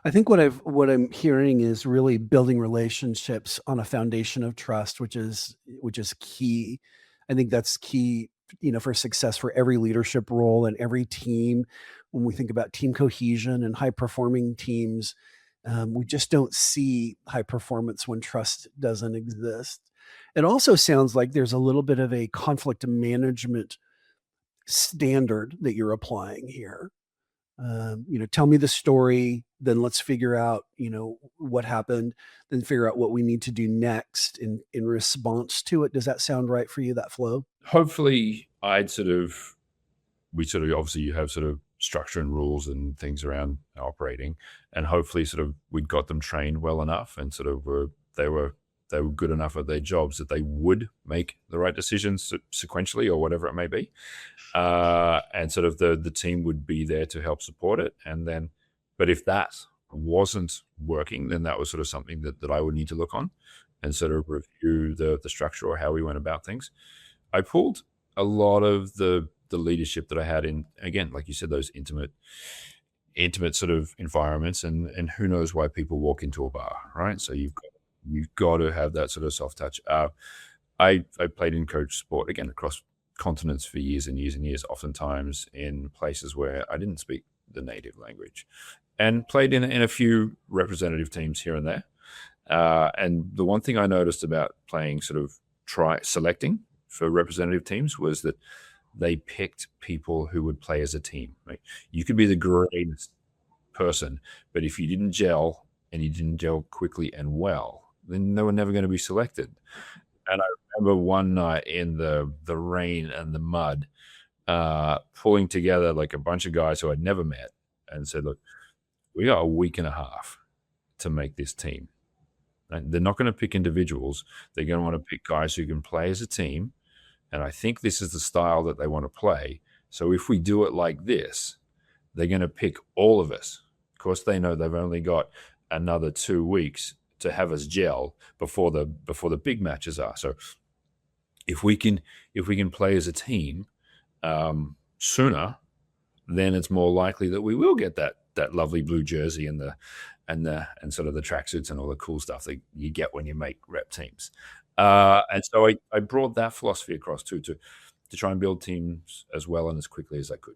I think what I'm hearing is really building relationships on a foundation of trust, which is key. I think that's key, for success for every leadership role and every team. When we think about team cohesion and high performing teams, we just don't see high performance when trust doesn't exist. It also sounds like there's a little bit of a conflict management standard that you're applying here. Tell me the story, then let's figure out, what happened, then figure out what we need to do next in response to it. Does that sound right for you, that flow? Hopefully, we sort of obviously you have sort of structure and rules and things around operating, and hopefully sort of we'd got them trained well enough and sort of they were they were good enough at their jobs that they would make the right decisions sequentially or whatever it may be, and sort of the team would be there to help support it. And then, but if that wasn't working, then that was sort of something that I would need to look on and sort of review the structure or how we went about things. I pulled a lot of the leadership that I had in, again, like you said, those intimate sort of environments, and who knows why people walk into a bar, right? So you've got to have that sort of soft touch. I played in coach sport again across continents for years and years and years, oftentimes in places where I didn't speak the native language, and played in a few representative teams here and there. And the one thing I noticed about playing sort of try selecting for representative teams was that they picked people who would play as a team. Right? You could be the greatest person, but if you didn't gel and you didn't gel quickly and well, then they were never going to be selected. And I remember one night in the rain and the mud, pulling together like a bunch of guys who I'd never met and said, "Look, we got a week and a half to make this team. And they're not going to pick individuals. They're going to want to pick guys who can play as a team. And I think this is the style that they want to play. So if we do it like this, they're going to pick all of us. Of course, they know they've only got another 2 weeks to have us gel before the big matches are. So if we can play as a team sooner, then it's more likely that we will get that lovely blue jersey and sort of the tracksuits and all the cool stuff that you get when you make rep teams." And so I brought that philosophy across too, to try and build teams as well and as quickly as I could.